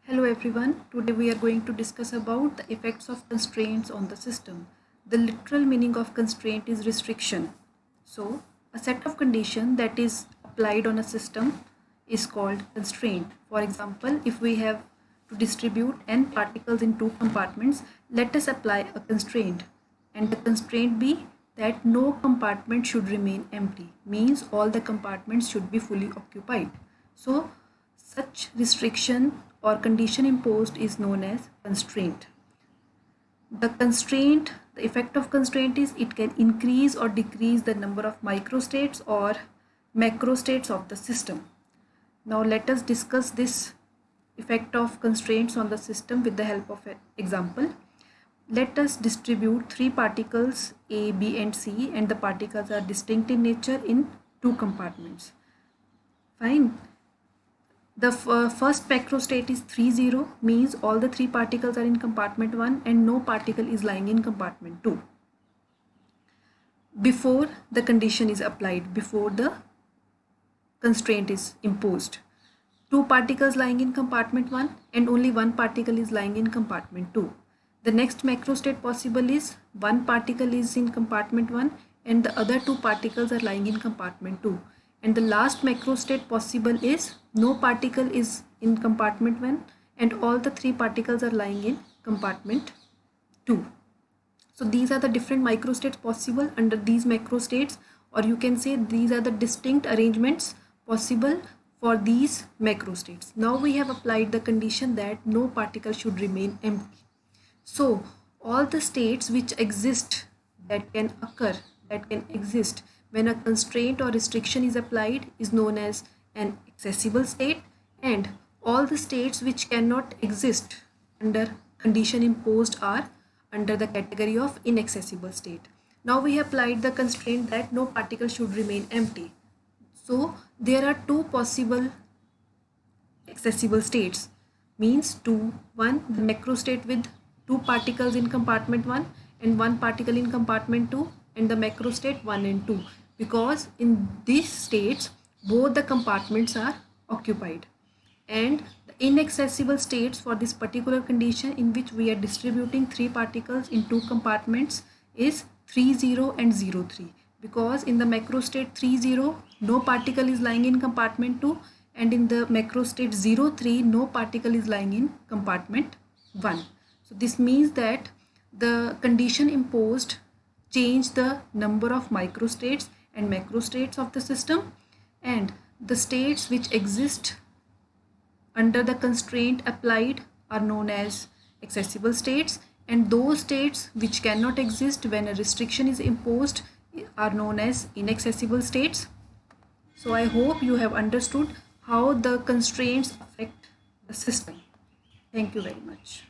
Hello everyone, today we are going to discuss about the effects of constraints on the system. The literal meaning of constraint is restriction. So, a set of conditions that is applied on a system is called constraint. For example, if we have to distribute n particles in two compartments, let us apply a constraint. And the constraint be that no compartment should remain empty, means all the compartments should be fully occupied. So, such restriction or condition imposed is known as constraint. The effect of constraint is it can increase or decrease the number of microstates or macrostates of the system. Now let us discuss this effect of constraints on the system with the help of an example. Let us distribute three particles A, B and C, and the particles are distinct in nature in two compartments. Fine. The first macrostate is 3,0, means all the three particles are in compartment 1 and no particle is lying in compartment 2. Before the condition is applied, before the constraint is imposed, two particles lying in compartment 1 and only one particle is lying in compartment 2. The next macrostate possible is one particle is in compartment 1 and the other two particles are lying in compartment 2. And the last macrostate possible is no particle is in compartment 1 and all the three particles are lying in compartment 2. So these are the different microstates possible under these macrostates, or you can say these are the distinct arrangements possible for these macrostates. Now we have applied the condition that no particle should remain empty. So all the states which exist, that can exist when a constraint or restriction is applied is known as an accessible state, and all the states which cannot exist under condition imposed are under the category of inaccessible state. Now we have applied the constraint that no particle should remain empty. So there are two possible accessible states, means one the macrostate with two particles in compartment 1 and one particle in compartment 2, and the macrostate 1 and 2, because in these states both the compartments are occupied. And the inaccessible states for this particular condition in which we are distributing three particles in two compartments is 3,0 and 0,3, because in the macrostate 3,0 no particle is lying in compartment 2 and in the macrostate 0,3 no particle is lying in compartment 1. So this means that the condition imposed changed the number of microstates and macrostates of the system, and the states which exist under the constraint applied are known as accessible states, and those states which cannot exist when a restriction is imposed are known as inaccessible states. So I hope you have understood how the constraints affect the system. Thank you very much.